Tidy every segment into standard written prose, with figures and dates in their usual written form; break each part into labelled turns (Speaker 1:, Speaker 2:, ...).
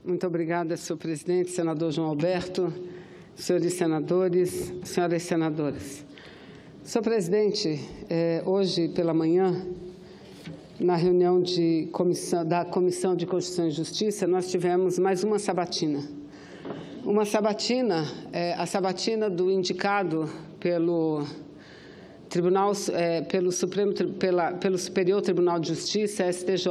Speaker 1: Muito obrigada, senhor presidente, senador João Alberto, senhores senadores, senhoras senadoras. Senhor presidente, hoje pela manhã, na reunião da Comissão de Constituição e Justiça, nós tivemos mais uma sabatina. Uma sabatina, a sabatina do indicado pelo Superior Tribunal de Justiça, STJ,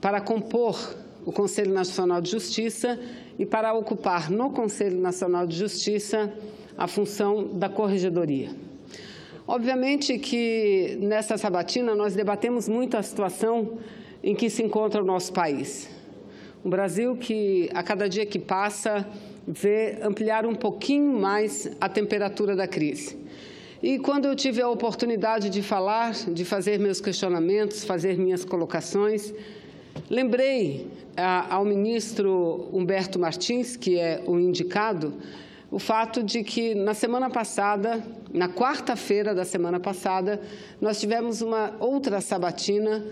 Speaker 1: para compor o Conselho Nacional de Justiça e para ocupar no Conselho Nacional de Justiça a função da corregedoria. Obviamente que nessa sabatina nós debatemos muito a situação em que se encontra o nosso país. Um Brasil que, a cada dia que passa, vê ampliar um pouquinho mais a temperatura da crise. E quando eu tive a oportunidade de falar, de fazer meus questionamentos, fazer minhas colocações, lembrei ao ministro Humberto Martins, que é o indicado, o fato de que na semana passada, na quarta-feira da semana passada, nós tivemos uma outra sabatina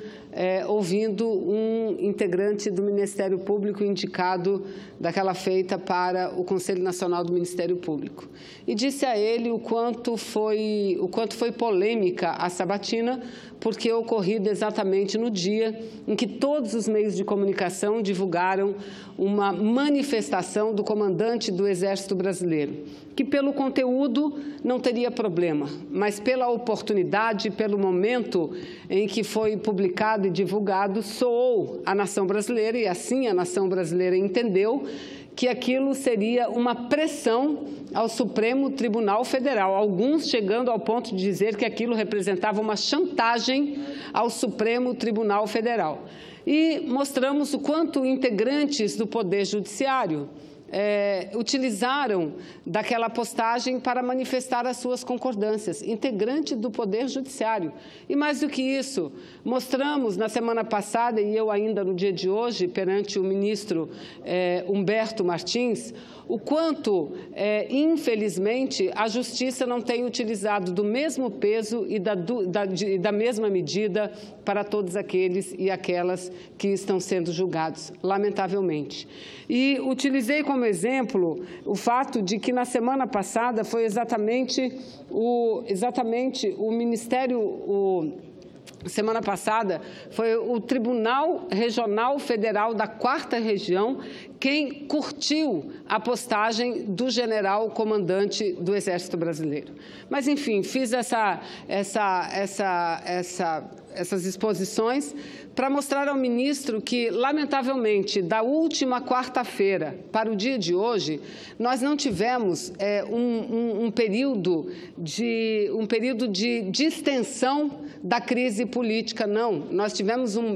Speaker 1: ouvindo um integrante do Ministério Público indicado daquela feita para o Conselho Nacional do Ministério Público. E disse a ele o quanto foi polêmica a sabatina, porque ocorrida exatamente no dia em que todos os meios de comunicação divulgaram uma manifestação do comandante do Exército Brasileiro, que pelo conteúdo não teria problema, mas pela oportunidade, pelo momento em que foi publicado e divulgado, soou a nação brasileira, e assim a nação brasileira entendeu que aquilo seria uma pressão ao Supremo Tribunal Federal, alguns chegando ao ponto de dizer que aquilo representava uma chantagem ao Supremo Tribunal Federal. E mostramos o quanto integrantes do Poder Judiciário utilizaram daquela postagem para manifestar as suas concordâncias, integrante do Poder Judiciário. E mais do que isso, mostramos na semana passada, e eu ainda no dia de hoje, perante o ministro Humberto Martins, o quanto, infelizmente, a Justiça não tem utilizado do mesmo peso e da mesma medida para todos aqueles e aquelas que estão sendo julgados, lamentavelmente. E utilizei como exemplo o fato de que na semana passada foi exatamente o Ministério... Semana passada, foi o Tribunal Regional Federal da 4ª Região quem curtiu a postagem do general comandante do Exército Brasileiro. Mas, enfim, fiz essas exposições para mostrar ao ministro que, lamentavelmente, da última quarta-feira para o dia de hoje, nós não tivemos um período de distensão da crise política, não. Nós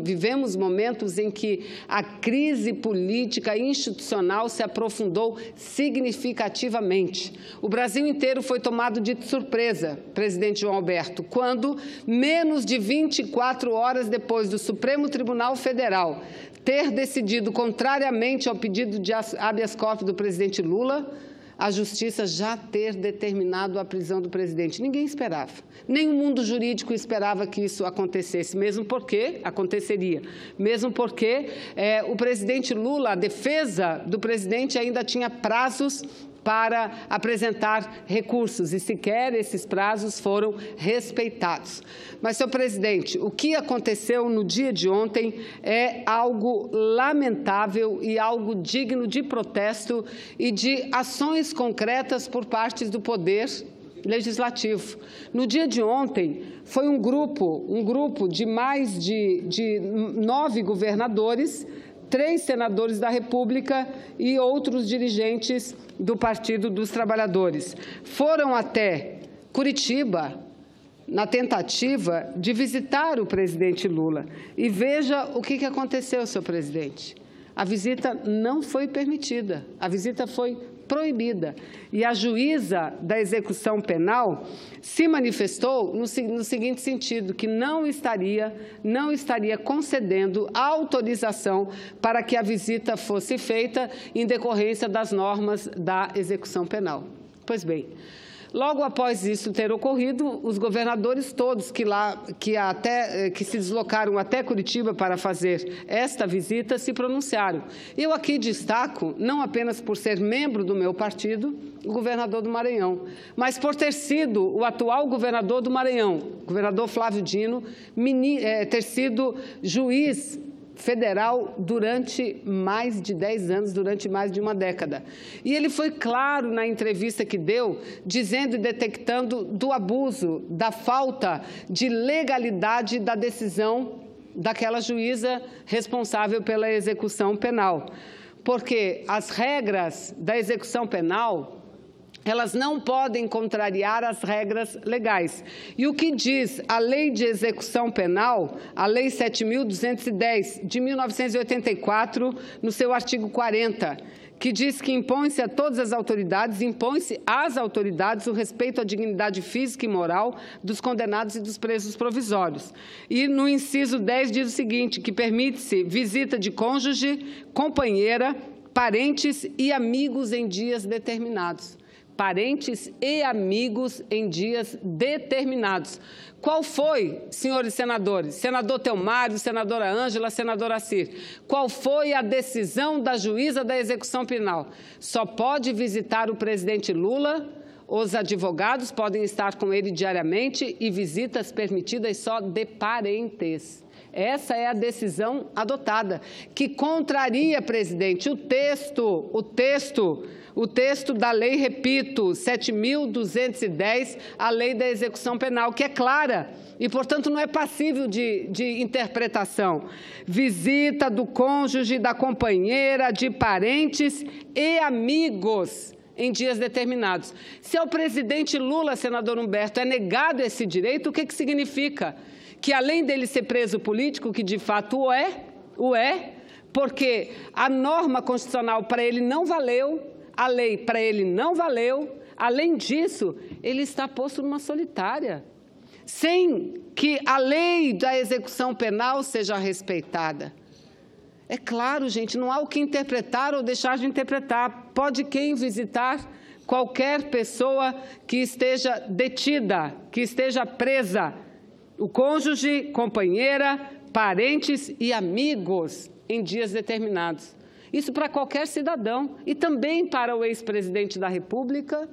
Speaker 1: vivemos momentos em que a crise política e institucional se aprofundou significativamente. O Brasil inteiro foi tomado de surpresa, presidente João Alberto, quando, menos de 24 horas depois do Supremo Tribunal Federal ter decidido contrariamente ao pedido de habeas corpus do presidente Lula, a Justiça já ter determinado a prisão do presidente. Ninguém esperava. Nem o mundo jurídico esperava que isso acontecesse, mesmo porque aconteceria. Mesmo porque o presidente Lula, a defesa do presidente ainda tinha prazos para apresentar recursos, e sequer esses prazos foram respeitados. Mas, senhor presidente, o que aconteceu no dia de ontem é algo lamentável e algo digno de protesto e de ações concretas por parte do Poder Legislativo. No dia de ontem, foi um grupo de mais de 9 governadores, 3 senadores da República e outros dirigentes do Partido dos Trabalhadores. Foram até Curitiba na tentativa de visitar o presidente Lula. E veja o que aconteceu, senhor presidente. A visita não foi permitida, a visita foi proibida. E a juíza da execução penal se manifestou no seguinte sentido, que não estaria concedendo a autorização para que a visita fosse feita em decorrência das normas da execução penal. Pois bem, Logo após isso ter ocorrido, os governadores todos que se deslocaram até Curitiba para fazer esta visita se pronunciaram. Eu aqui destaco, não apenas por ser membro do meu partido, o governador do Maranhão, mas por ter sido o atual governador do Maranhão, o governador Flávio Dino, ter sido juiz federal durante mais de 10 anos, durante mais de uma década. E ele foi claro na entrevista que deu, dizendo e detectando do abuso, da falta de legalidade da decisão daquela juíza responsável pela execução penal. Porque as regras da execução penal, elas não podem contrariar as regras legais. E o que diz a Lei de Execução Penal, a Lei 7.210, de 1984, no seu artigo 40, que diz que impõe-se a todas as autoridades, impõe-se às autoridades o respeito à dignidade física e moral dos condenados e dos presos provisórios. E no inciso 10 diz o seguinte, que permite-se visita de cônjuge, companheira, parentes e amigos em dias determinados. Parentes e amigos em dias determinados. Qual foi, senhores senadores, senador Telmário, senadora Ângela, senadora Cir, qual foi a decisão da juíza da execução penal? Só pode visitar o presidente Lula, os advogados podem estar com ele diariamente e visitas permitidas só de parentes. Essa é a decisão adotada, que contraria, presidente, o texto da lei, repito, 7.210, a lei da execução penal, que é clara e, portanto, não é passível de interpretação. Visita do cônjuge, da companheira, de parentes e amigos em dias determinados. Se ao presidente Lula, senador Humberto, é negado esse direito, o que significa? Que além dele ser preso político, que de fato o é, porque a norma constitucional para ele não valeu, a lei para ele não valeu, além disso, ele está posto numa solitária, sem que a lei da execução penal seja respeitada. É claro, gente, não há o que interpretar ou deixar de interpretar. Pode quem visitar qualquer pessoa que esteja detida, que esteja presa, o cônjuge, companheira, parentes e amigos em dias determinados. Isso para qualquer cidadão e também para o ex-presidente da República,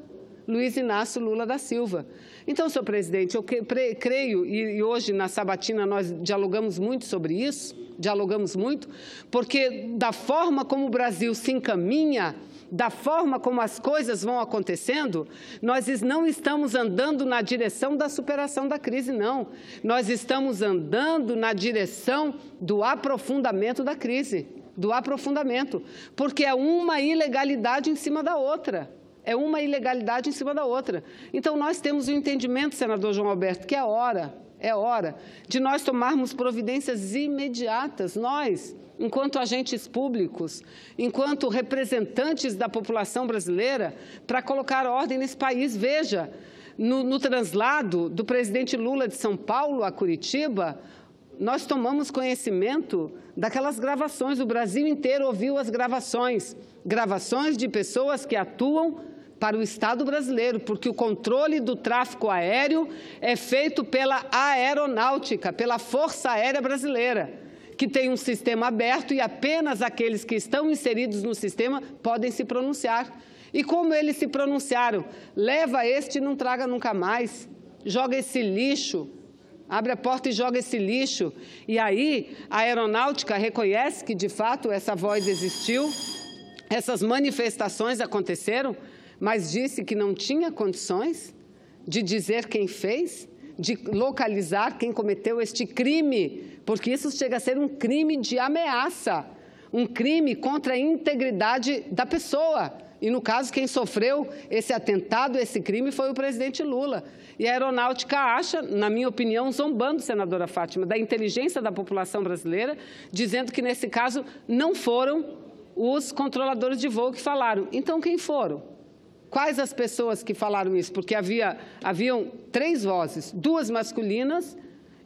Speaker 1: Luiz Inácio Lula da Silva. Então, senhor presidente, eu creio, e hoje na sabatina nós dialogamos muito sobre isso, porque da forma como o Brasil se encaminha, da forma como as coisas vão acontecendo, nós não estamos andando na direção da superação da crise, não. Nós estamos andando na direção do aprofundamento da crise, porque é uma ilegalidade em cima da outra. Então, nós temos o entendimento, senador João Alberto, que é hora de nós tomarmos providências imediatas, nós, enquanto agentes públicos, enquanto representantes da população brasileira, para colocar ordem nesse país. Veja, no translado do presidente Lula de São Paulo a Curitiba, nós tomamos conhecimento daquelas gravações, o Brasil inteiro ouviu as gravações de pessoas que atuam para o Estado brasileiro, porque o controle do tráfego aéreo é feito pela aeronáutica, pela Força Aérea Brasileira, que tem um sistema aberto e apenas aqueles que estão inseridos no sistema podem se pronunciar. E como eles se pronunciaram? Leva este e não traga nunca mais, joga esse lixo, abre a porta e joga esse lixo. E aí a aeronáutica reconhece que, de fato, essa voz existiu, essas manifestações aconteceram, mas disse que não tinha condições de dizer quem fez, de localizar quem cometeu este crime, porque isso chega a ser um crime de ameaça, um crime contra a integridade da pessoa. E, no caso, quem sofreu esse atentado, esse crime, foi o presidente Lula. E a aeronáutica acha, na minha opinião, zombando, senadora Fátima, da inteligência da população brasileira, dizendo que, nesse caso, não foram os controladores de voo que falaram. Então, quem foram? Quais as pessoas que falaram isso? Porque haviam 3 vozes, 2 masculinas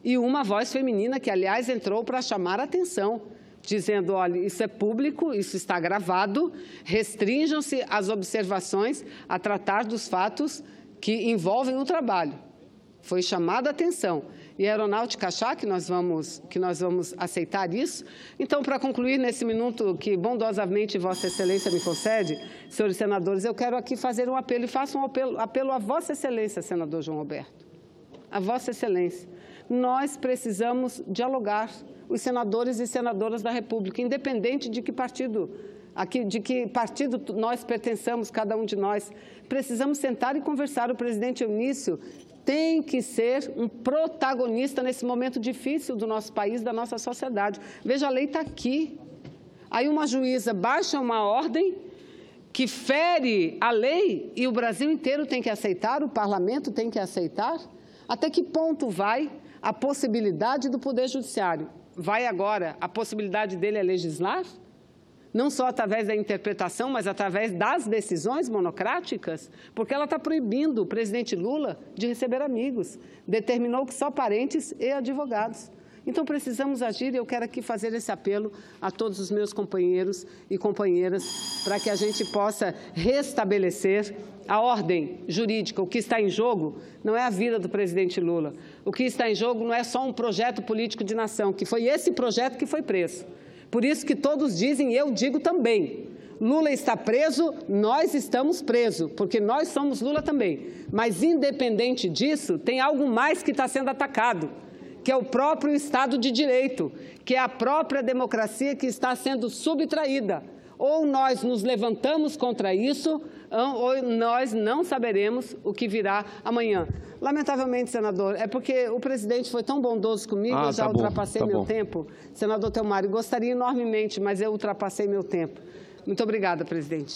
Speaker 1: e uma voz feminina, que, aliás, entrou para chamar a atenção, dizendo, olha, isso é público, isso está gravado, restringam-se as observações a tratar dos fatos que envolvem o trabalho. Foi chamada a atenção. E a aeronáutica achar que nós vamos aceitar isso? Então, para concluir nesse minuto que bondosamente Vossa Excelência me concede, senhores senadores, eu quero aqui fazer um apelo e faço um apelo a Vossa Excelência, senador João Roberto. A Vossa Excelência. Nós precisamos dialogar, os senadores e senadoras da República, independente de que partido nós pertençamos, cada um de nós. Precisamos sentar e conversar. O presidente Eunício tem que ser um protagonista nesse momento difícil do nosso país, da nossa sociedade. Veja, a lei está aqui. Aí uma juíza baixa uma ordem que fere a lei e o Brasil inteiro tem que aceitar, o parlamento tem que aceitar. Até que ponto vai a possibilidade do Poder Judiciário? Vai agora, a possibilidade dele é legislar? Não só através da interpretação, mas através das decisões monocráticas? Porque ela está proibindo o presidente Lula de receber amigos. Determinou que só parentes e advogados. Então, precisamos agir e eu quero aqui fazer esse apelo a todos os meus companheiros e companheiras para que a gente possa restabelecer a ordem jurídica. O que está em jogo não é a vida do presidente Lula. O que está em jogo não é só um projeto político de nação, que foi esse projeto que foi preso. Por isso que todos dizem, e eu digo também, Lula está preso, nós estamos presos, porque nós somos Lula também. Mas, independente disso, tem algo mais que está sendo atacado, que é o próprio Estado de Direito, que é a própria democracia que está sendo subtraída. Ou nós nos levantamos contra isso, ou nós não saberemos o que virá amanhã. Lamentavelmente, senador, é porque o presidente foi tão bondoso comigo, eu já ultrapassei meu tempo. Senador Telmário, gostaria enormemente, mas eu ultrapassei meu tempo. Muito obrigada, presidente.